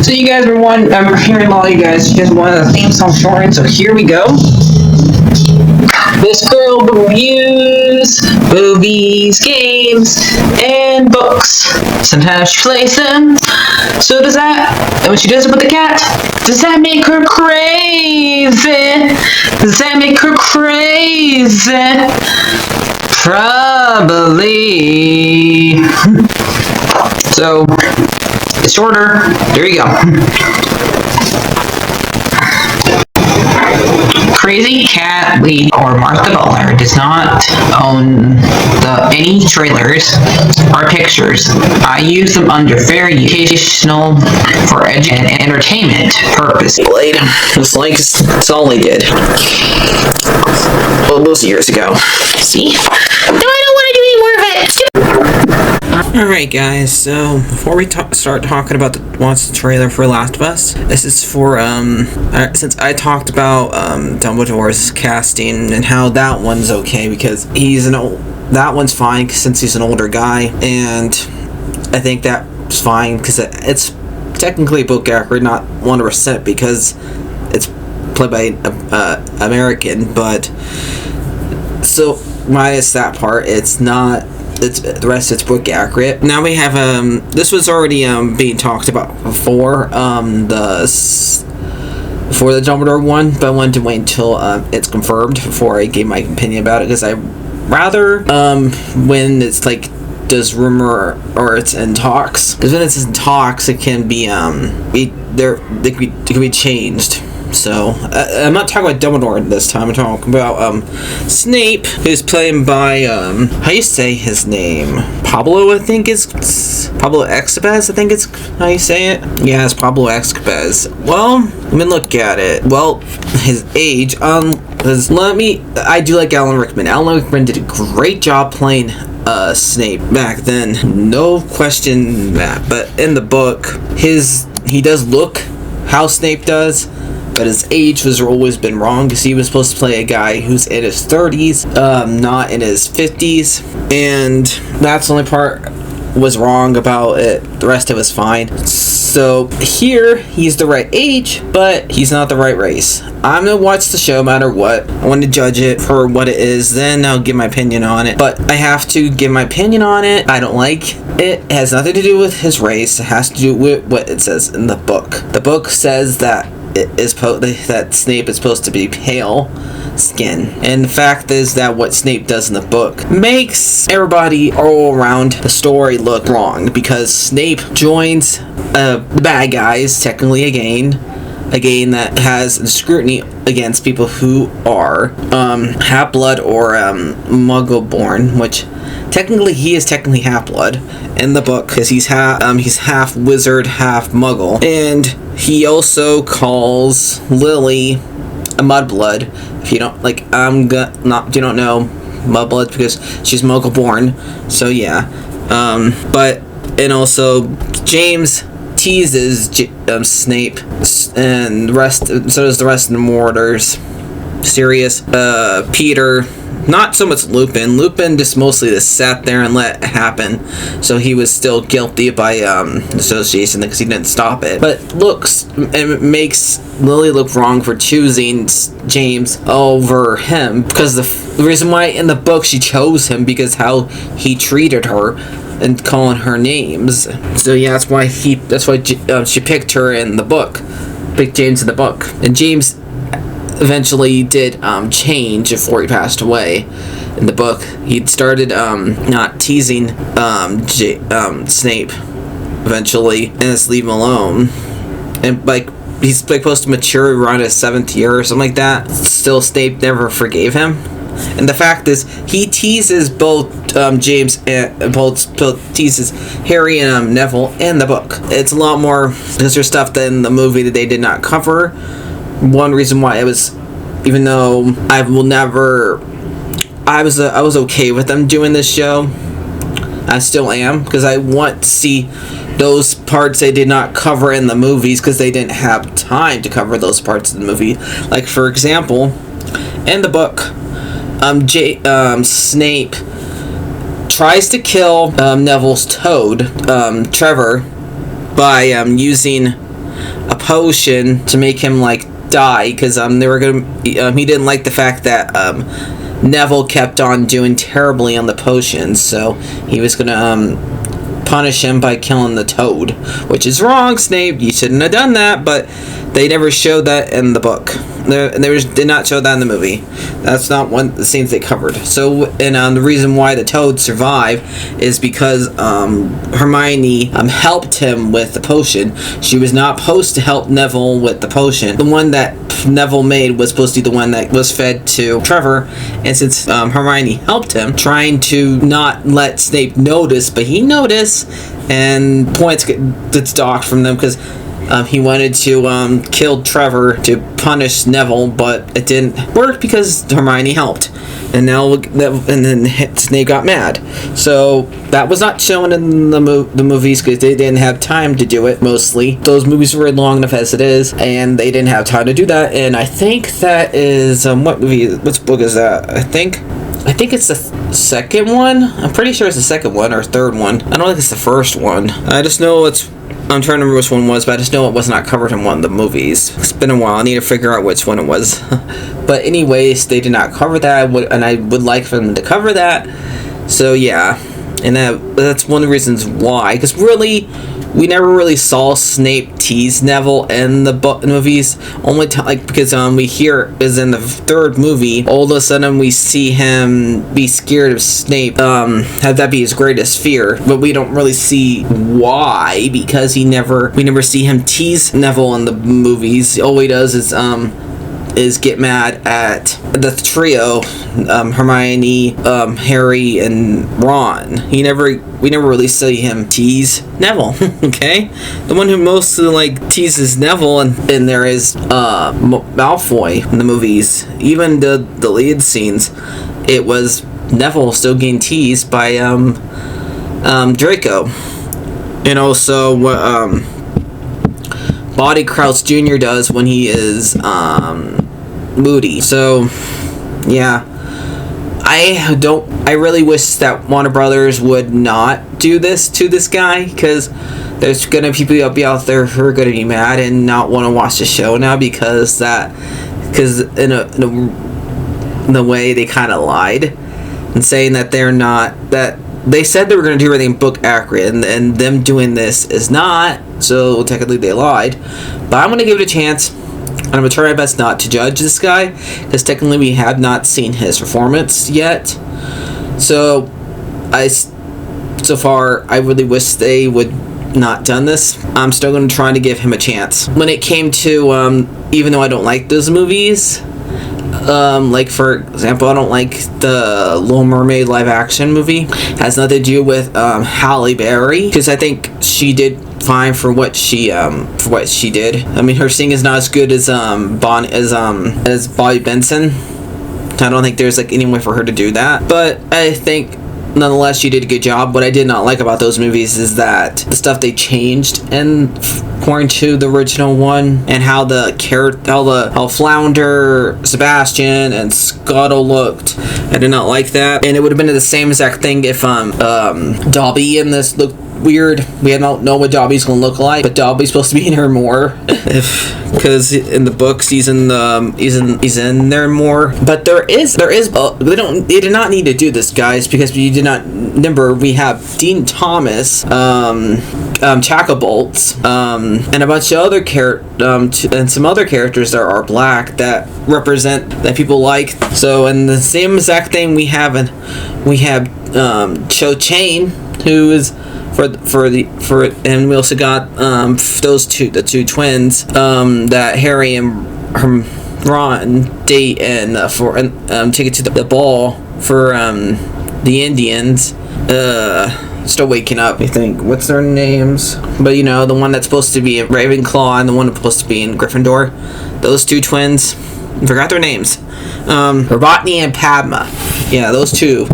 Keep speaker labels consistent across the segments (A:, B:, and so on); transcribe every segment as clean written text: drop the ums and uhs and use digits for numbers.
A: So you guys were I'm hearing all you guys wanted the theme song shortened, so here we go. This girl reviews movies, games, and books. Sometimes she plays them. So does that, and when she does it with the cat, does that make her crazy? Does that make her crazy? Probably. So, it's shorter. There you go. CrazyCatLady or Martha Butler does not own any trailers or pictures. I use them under fair educational for and entertainment purpose. It's like it's all they did. Well, those years ago. See? No, I don't want to do any more of it. Alright guys, so before we start talking about the trailer for Last of Us, this is for, since I talked about Dumbledore's casting and how that one's okay because that one's fine since he's an older guy, and I think that's fine because it's technically book accurate, not 100% because it's played by American, but so minus that part, it's not. The rest it's book accurate. Now we have this was already being talked about before the Dumbledore one, but I wanted to wait until it's confirmed before I gave my opinion about it because I rather when it's like does rumor or it's in talks, because when it's in talks it can be it can be changed. So, I'm not talking about Dumbledore this time, I'm talking about, Snape, who's played by, how you say his name? Pablo, I think is, Pablo Escobar, I think it's how you say it? Yeah, it's Pablo Escobar. Well, let me look at it. Well, his age, I do like Alan Rickman. Alan Rickman did a great job playing, Snape back then. No question that, but in the book, he does look how Snape does, but his age has always been wrong because he was supposed to play a guy who's in his 30s, not in his 50s, and that's the only part was wrong about it. The rest of it was fine. So here, he's the right age, but he's not the right race. I'm gonna watch the show no matter what. I want to judge it for what it is, then I'll give my opinion on it. But I have to give my opinion on it. I don't like it. It has nothing to do with his race. It has to do with what it says in the book. The book says that that Snape is supposed to be pale skin, and the fact is that what Snape does in the book makes everybody all around the story look wrong because Snape joins the bad guys technically again that has scrutiny against people who are half-blood or muggle-born, which technically he is technically half-blood in the book because he's half wizard, half muggle, and he also calls Lily a mudblood. If you don't you don't know mudblood because she's muggle-born. So yeah, and also James teases Snape, and so does the rest of the Mordors. Sirius, Peter, not so much Lupin. Lupin just mostly just sat there and let it happen, so he was still guilty by association because he didn't stop it. But it makes Lily look wrong for choosing James over him because the reason why in the book she chose him because how he treated her and calling her names. So yeah, that's why she picked her in the book, picked James in the book, and James eventually did change before he passed away. In the book, he'd started not teasing Snape eventually, and just leave him alone. And he's supposed to mature around his 7th year or something like that. Still, Snape never forgave him. And the fact is, he teases both James and both teases Harry and Neville in the book. It's a lot more because there's stuff in the movie that they did not cover. One reason why it was, even though I was okay with them doing this show, I still am, because I want to see those parts they did not cover in the movies because they didn't have time to cover those parts of the movie. Like for example, in the book, Snape tries to kill Neville's toad, Trevor, by using a potion to make him like die, because they were gonna he didn't like the fact that Neville kept on doing terribly on the potions, so he was gonna punish him by killing the Toad, which is wrong, Snape. You shouldn't have done that, but they never showed that in the book. They did not show that in the movie. That's not one of the scenes they covered. So, and the reason why the Toad survived is because Hermione helped him with the potion. She was not supposed to help Neville with the potion. The one that Neville made was supposed to be the one that was fed to Trevor, and since Hermione helped him, trying to not let Snape notice, but he noticed, and points gets docked from them because he wanted to kill Trevor to punish Neville, but it didn't work because Hermione helped. And then Snape got mad. So that was not shown in the movies because they didn't have time to do it. Mostly, those movies were long enough as it is, and they didn't have time to do that. And I think that is what movie? Which book is that? I think it's the second one. I'm pretty sure it's the second one or third one. I don't think it's the first one. I just know I'm trying to remember which one it was, but I just know it was not covered in one of the movies. It's been a while. I need to figure out which one it was. But anyways, they did not cover that, and I would like for them to cover that. So yeah, and that's one of the reasons why. Because really, we never really saw Snape tease Neville in the movies. Only because we hear is in the third movie. All of a sudden, we see him be scared of Snape. Have that be his greatest fear, but we don't really see why, because we never see him tease Neville in the movies. All he does is get mad at the trio, Hermione, Harry, and Ron. We never really see him tease Neville. Okay, the one who mostly teases Neville and there is Malfoy in the movies. Even the lead scenes, it was Neville still getting teased by Draco, and also what Body Crouch Jr. does when he is moody. So yeah, I really wish that Warner Brothers would not do this to this guy, because there's gonna be people out there who are gonna be mad and not want to watch the show now because in the way they kind of lied and saying that they said they were going to do everything book accurate, and them doing this is not, so technically they lied. But I'm going to give it a chance, and I'm going to try my best not to judge this guy, because technically we have not seen his performance yet. So far, I really wish they would not done this. I'm still going to try to give him a chance. When it came to, even though I don't like those movies, for example, I don't like the Little Mermaid live action movie. It has nothing to do with Halle Berry, because I think she did fine for what she did. I mean, her singing is not as good as Bobby Benson. I don't think there's any way for her to do that, but I think nonetheless she did a good job. What I did not like about those movies is that the stuff they changed according to the original one, and how how Flounder, Sebastian, and Scuttle looked. I did not like that, and it would have been the same exact thing if Dobby in this looked weird. We don't know what Dobby's gonna look like, but Dobby's supposed to be in her more, because in the books he's in there more. But there is they did not need to do this, guys, because you did not remember we have Dean Thomas, Chacabolts, and a bunch of other and some other characters that are black that represent that people like. So, and the same exact thing we have Cho Chang, who is and we also got the two twins that Harry and Ron date and take it to the ball for the Indians. Still waking up, I think. What's their names? But the one that's supposed to be in Ravenclaw and the one that's supposed to be in Gryffindor. Those two twins. I forgot their names. Robotnik and Padma. Yeah, those two.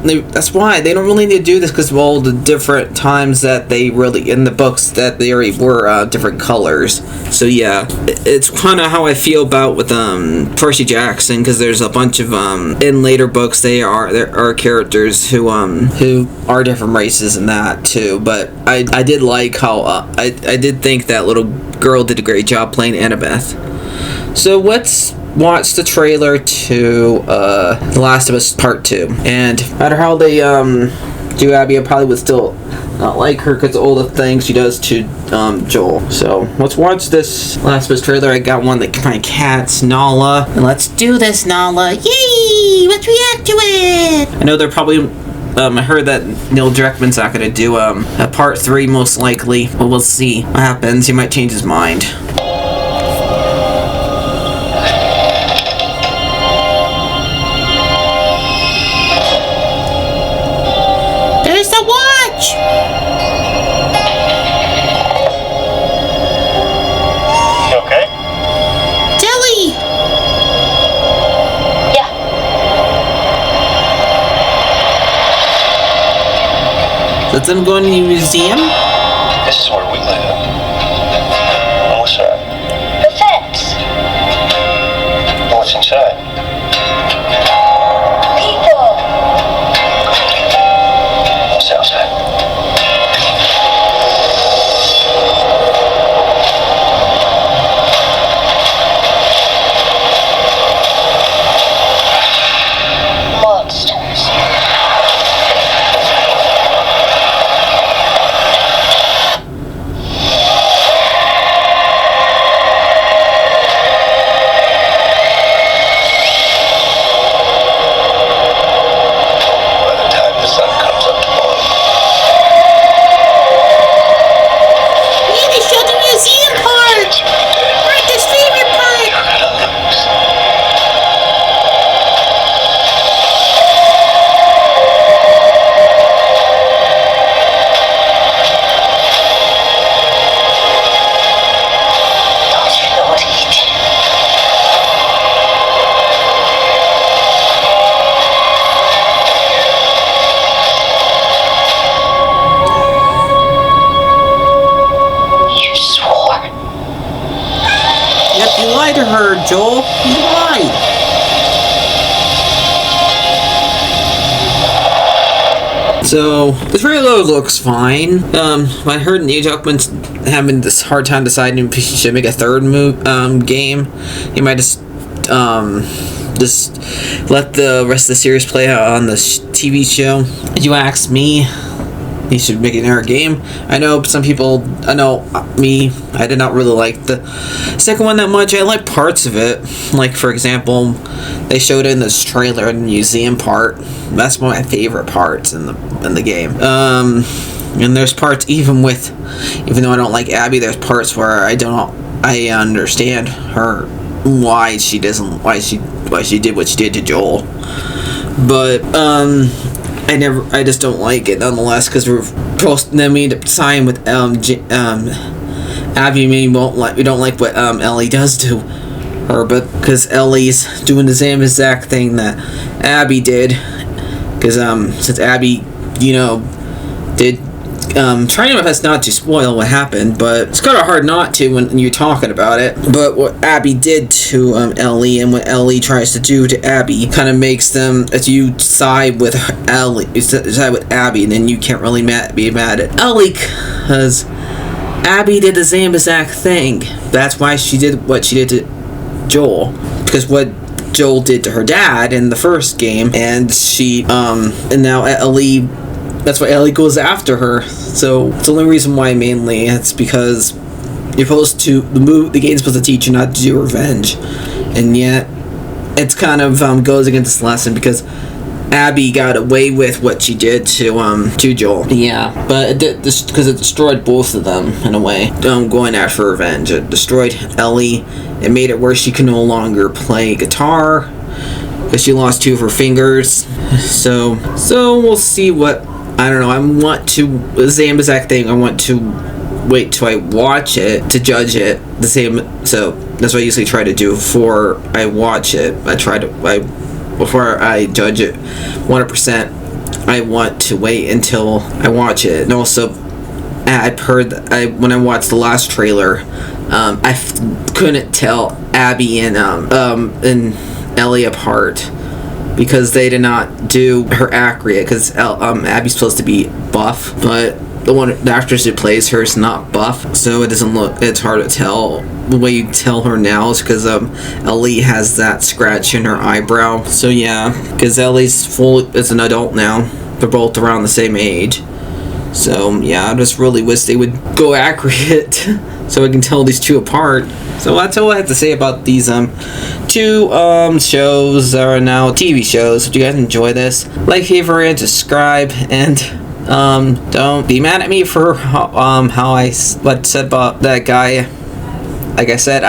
A: that's why they don't really need to do this, because of all the different times that they really in the books that they already were different colors. So yeah, it's kind of how I feel about with Percy Jackson, because there's a bunch of in later books there are characters who are different races and that too. But I did like how I did think that little girl did a great job playing Annabeth. So let's watch the trailer to The Last of Us Part 2. And no matter how they do Abby, I probably would still not like her because of all the things she does to Joel. So let's watch this Last of Us trailer. I got one that my cat's Nala. And let's do this, Nala. Yay! Let's react to it! I know they're probably... I heard that Neil Druckmann's not going to do a part 3 most likely. But we'll see what happens. He might change his mind. There's the watch!
B: You okay?
A: Jelly!
B: Yeah.
A: That's them going to the museum?
B: This is where we live. What's that?
C: The fence.
B: What's inside?
C: People.
B: What's outside?
C: Monsters.
B: By the time the sun comes up tomorrow,
A: We need to show the museum part!
B: you'll be dead.
A: Martha's favorite part!
B: You're gonna lose.
C: Don't you know what he did? You swore.
A: Yep, you lied to her, Joel. You lied. So, the trailer looks fine. I heard Neil Druckmann's having this hard time deciding if he should make a third game. He might just let the rest of the series play out on the TV show. If you ask me, he should make another game. I know some people, I did not really like the second one that much. I like parts of it. Like, for example, they showed in this trailer in the museum part. That's one of my favorite parts in the game. And there's parts even though I don't like Abby, there's parts where I understand her, why she did what she did to Joel. But, I just don't like it nonetheless, because then we end up signing with Abby. We don't like what Ellie does to her, but because Ellie's doing the same exact thing that Abby did, because since Abby did trying my best not to spoil what happened, but it's kind of hard not to when you're talking about it. But what Abby did to Ellie, and what Ellie tries to do to Abby, kind of makes them, if you side with Ellie, you side with Abby, and then you can't really be mad at Ellie, because Abby did the same exact thing. That's why she did what she did to Joel, because what Joel did to her dad in the first game, and and now Ellie. That's why Ellie goes after her. So it's the only reason why mainly. It's because you're supposed to the game's supposed to teach you not to do revenge, and yet it's kind of goes against this lesson, because Abby got away with what she did to Joel. Yeah, but it did this because it destroyed both of them in a way. Going after revenge, it destroyed Ellie. It made it where she could no longer play guitar because she lost 2 of her fingers. So we'll see what. I don't know, I want to, the same exact thing, I want to wait till I watch it to judge it, the same, so that's what I usually try to do before I watch it. Before I judge it 100%, I want to wait until I watch it. And also, I've heard that when I watched the last trailer, couldn't tell Abby and Ellie apart because they did not do her accurate. Because Abby's supposed to be buff, but the actress who plays her is not buff, so it doesn't look. It's hard to tell. The way you tell her now is because Ellie has that scratch in her eyebrow. So yeah, because Ellie's is an adult now. They're both around the same age. So yeah, I just really wish they would go accurate so I can tell these two apart. So that's all I have to say about these two shows that are now TV shows. If you guys enjoy this, like, favorite, subscribe, and don't be mad at me for how I said about that guy. Like I said,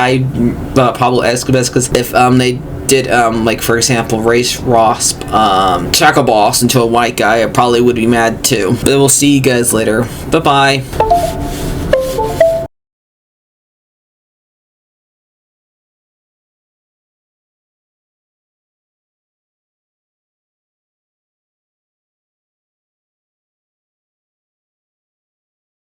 A: Pablo Escobar, because if they did like, for example, race Ross Chaco Boss into a white guy, I probably would be mad too. But we'll see you guys later. Bye bye.